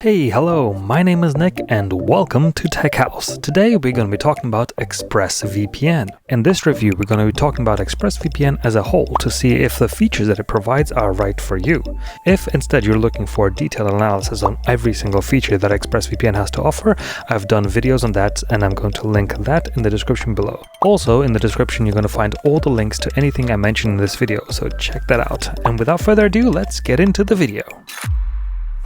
Hey, hello, my name is Nick and welcome to Tech House. Today we're going to be talking about ExpressVPN. In this review we're going to be talking about ExpressVPN as a whole to see if the features that it provides are right for you. If instead you're looking for detailed analysis on every single feature that ExpressVPN has to offer, I've done videos on that and I'm going to link that in the description below. Also in the description you're going to find all the links to anything I mentioned in this video, so check that out. And without further ado, let's get into the video.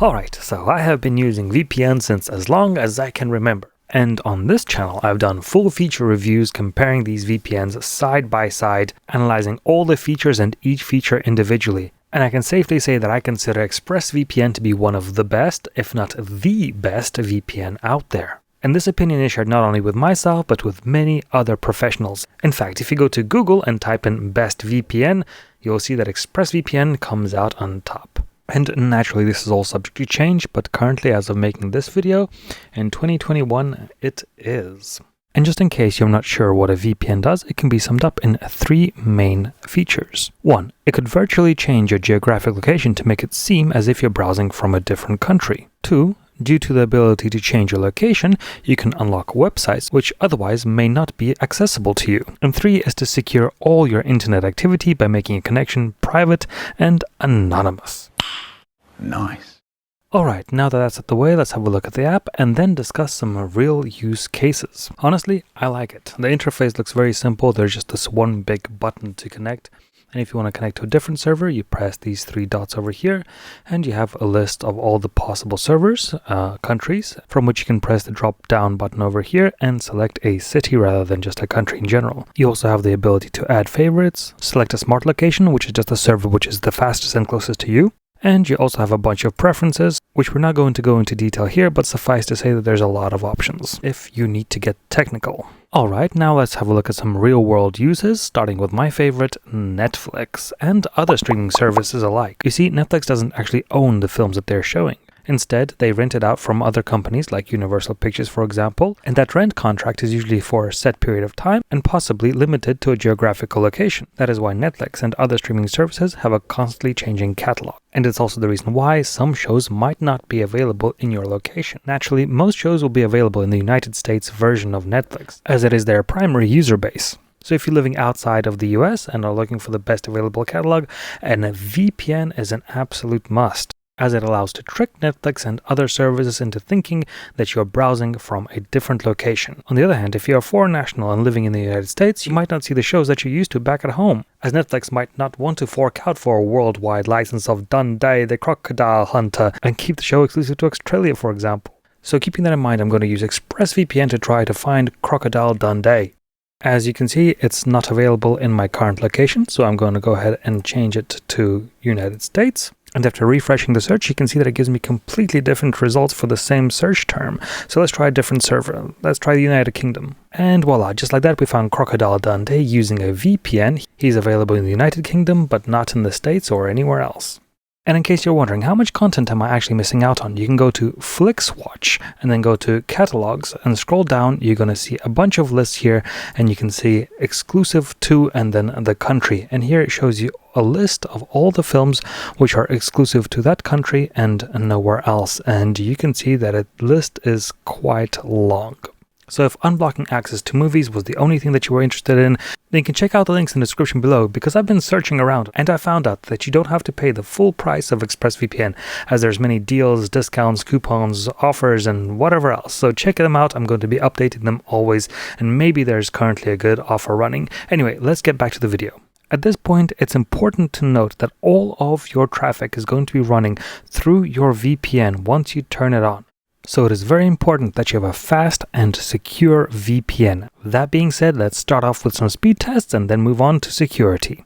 Alright, so I have been using VPN since as long as I can remember. And on this channel I've done full feature reviews comparing these VPNs side by side, analyzing all the features and each feature individually. And I can safely say that I consider ExpressVPN to be one of the best, if not the best VPN out there. And this opinion is shared not only with myself, but with many other professionals. In fact, if you go to Google and type in best VPN, you'll see that ExpressVPN comes out on top. And naturally this is all subject to change, but currently as of making this video, in 2021 it is. And just in case you're not sure what a VPN does, it can be summed up in three main features. 1. It could virtually change your geographic location to make it seem as if you're browsing from a different country. 2. Due to the ability to change your location, you can unlock websites which otherwise may not be accessible to you. And 3 is to secure all your internet activity by making a connection private and anonymous. Nice. Alright, now that that's out the way, let's have a look at the app and then discuss some real use cases. Honestly, I like it. The interface looks very simple. There's just this one big button to connect. And if you want to connect to a different server, you press these three dots over here and you have a list of all the possible servers, countries, from which you can press the drop down button over here and select a city rather than just a country in general. You also have the ability to add favorites, select a smart location, which is just a server which is the fastest and closest to you. And you also have a bunch of preferences, which we're not going to go into detail here, but suffice to say that there's a lot of options if you need to get technical. Alright, now let's have a look at some real-world uses, starting with my favorite, Netflix, and other streaming services alike. You see, Netflix doesn't actually own the films that they're showing. Instead, they rent it out from other companies like Universal Pictures, for example, and that rent contract is usually for a set period of time and possibly limited to a geographical location. That is why Netflix and other streaming services have a constantly changing catalog. And it's also the reason why some shows might not be available in your location. Naturally, most shows will be available in the United States version of Netflix, as it is their primary user base. So if you're living outside of the US and are looking for the best available catalog, and a VPN is an absolute must, as it allows to trick Netflix and other services into thinking that you're browsing from a different location. On the other hand, if you're a foreign national and living in the United States, you might not see the shows that you're used to back at home, as Netflix might not want to fork out for a worldwide license of Dundee the Crocodile Hunter and keep the show exclusive to Australia, for example. So keeping that in mind, I'm going to use ExpressVPN to try to find Crocodile Dundee. As you can see, it's not available in my current location, so I'm going to go ahead and change it to United States. And after refreshing the search, you can see that it gives me completely different results for the same search term. So let's try a different server. Let's try the United Kingdom. And voila, just like that, we found Crocodile Dundee using a VPN. He's available in the United Kingdom, but not in the States or anywhere else. And in case you're wondering, how much content am I actually missing out on? You can go to FlixWatch and then go to Catalogs and scroll down. You're going to see a bunch of lists here and you can see exclusive to and then the country. And here it shows you a list of all the films which are exclusive to that country and nowhere else. And you can see that the list is quite long. So if unblocking access to movies was the only thing that you were interested in, then you can check out the links in the description below, because I've been searching around and I found out that you don't have to pay the full price of ExpressVPN, as there's many deals, discounts, coupons, offers, and whatever else. So check them out. I'm going to be updating them always, and maybe there's currently a good offer running. Anyway, let's get back to the video. At this point, it's important to note that all of your traffic is going to be running through your VPN once you turn it on. So it is very important that you have a fast and secure VPN. That being said, let's start off with some speed tests and then move on to security.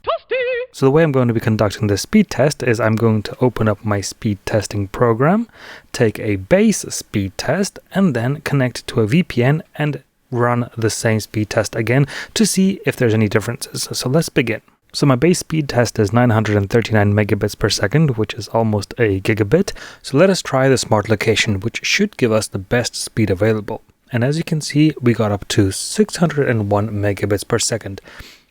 So the way I'm going to be conducting this speed test is I'm going to open up my speed testing program, take a base speed test, and then connect to a VPN and run the same speed test again to see if there's any differences. So let's begin. So my base speed test is 939 megabits per second, which is almost a gigabit. So let us try the smart location, which should give us the best speed available. And as you can see, we got up to 601 megabits per second.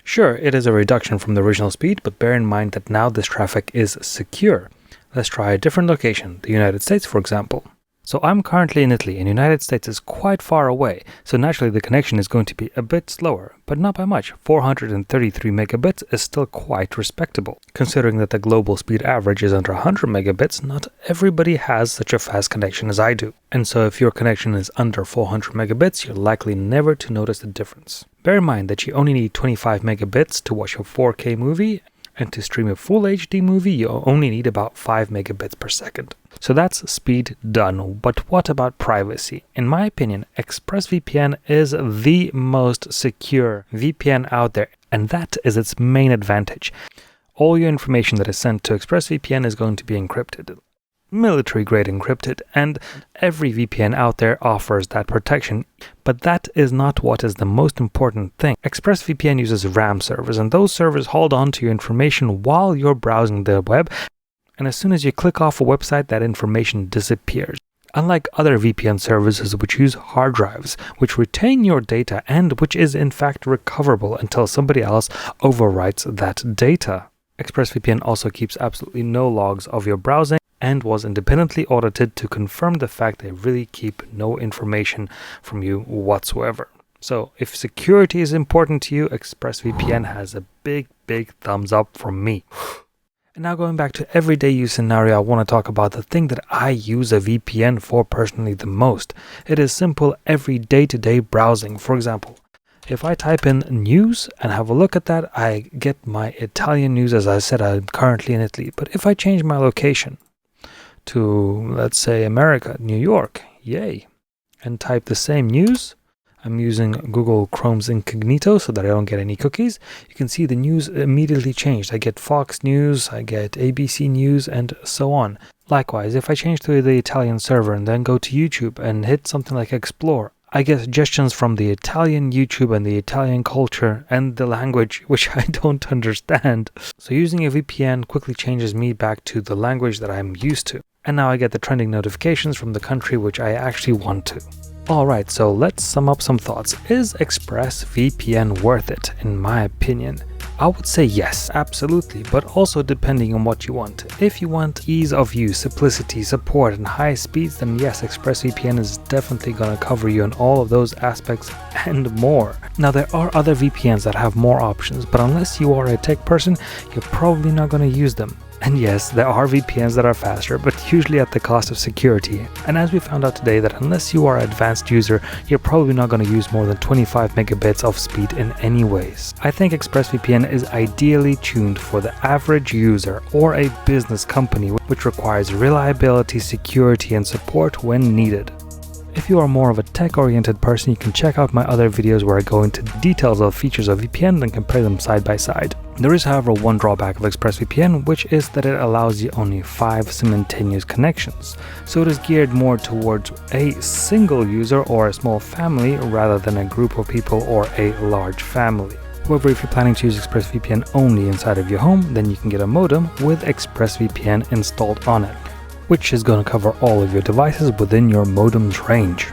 Sure, it is a reduction from the original speed, but bear in mind that now this traffic is secure. Let's try a different location, the United States, for example. So I'm currently in Italy, and the United States is quite far away, so naturally the connection is going to be a bit slower, but not by much. 433 megabits is still quite respectable. Considering that the global speed average is under 100 megabits, not everybody has such a fast connection as I do. And so if your connection is under 400 megabits, you're likely never to notice the difference. Bear in mind that you only need 25 megabits to watch a 4K movie, and to stream a full HD movie, you only need about 5 megabits per second. So that's speed done. But what about privacy? In my opinion, ExpressVPN is the most secure VPN out there, and that is its main advantage. All your information that is sent to ExpressVPN is going to be encrypted. Military grade encrypted, and every VPN out there offers that protection, but that is not what is the most important thing. ExpressVPN uses RAM servers, and those servers hold on to your information while you're browsing the web, and as soon as you click off a website, that information disappears. Unlike other VPN services which use hard drives, which retain your data and which is in fact recoverable until somebody else overwrites that data. ExpressVPN also keeps absolutely no logs of your browsing, and was independently audited to confirm the fact they really keep no information from you whatsoever. So if security is important to you, ExpressVPN has a big thumbs up from me. And now going back to everyday use scenario, I want to talk about the thing that I use a VPN for personally the most. It is simple every day-to-day browsing. For example, if I type in news and have a look at that, I get my Italian news. As I said, I'm currently in Italy. But if I change my location to, let's say, America, New York, yay, and type the same news, I'm using Google Chrome's incognito so that I don't get any cookies. You can see the news immediately changed. I get Fox News, I get ABC News, and so on. Likewise, if I change to the Italian server and then go to YouTube and hit something like Explore, I get suggestions from the Italian YouTube and the Italian culture and the language, which I don't understand. So using a VPN quickly changes me back to the language that I'm used to. And now I get the trending notifications from the country which I actually want to. Alright, so let's sum up some thoughts. Is ExpressVPN worth it? In my opinion, I would say yes, absolutely, but also depending on what you want. If you want ease of use, simplicity, support, and high speeds, then yes, ExpressVPN is definitely going to cover you in all of those aspects and more. Now, there are other VPNs that have more options, but unless you are a tech person, you're probably not going to use them. And yes, there are VPNs that are faster, but usually at the cost of security. And as we found out today, that unless you are an advanced user, you're probably not going to use more than 25 megabits of speed in any ways. I think ExpressVPN is ideally tuned for the average user or a business company which requires reliability, security, and support when needed. If you are more of a tech-oriented person, you can check out my other videos where I go into the details of features of VPN and compare them side by side. There is, however, one drawback of ExpressVPN, which is that it allows you only 5 simultaneous connections. So it is geared more towards a single user or a small family rather than a group of people or a large family. However, if you're planning to use ExpressVPN only inside of your home, then you can get a modem with ExpressVPN installed on it, which is going to cover all of your devices within your modem's range.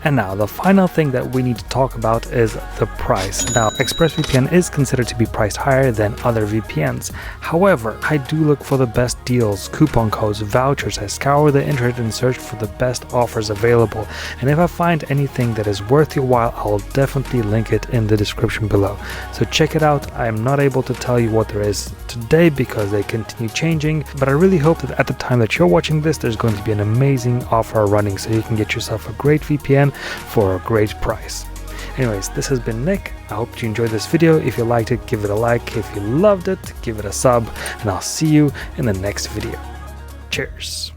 And now, the final thing that we need to talk about is the price. Now, ExpressVPN is considered to be priced higher than other VPNs. However, I do look for the best deals, coupon codes, vouchers. I scour the internet and search for the best offers available. And if I find anything that is worth your while, I'll definitely link it in the description below. So check it out. I am not able to tell you what there is today because they continue changing, but I really hope that at the time that you're watching this, there's going to be an amazing offer running so you can get yourself a great VPN for a great price. Anyways, this has been Nick. I hope you enjoyed this video. If you liked it, give it a like. If you loved it, give it a sub, and I'll see you in the next video. Cheers.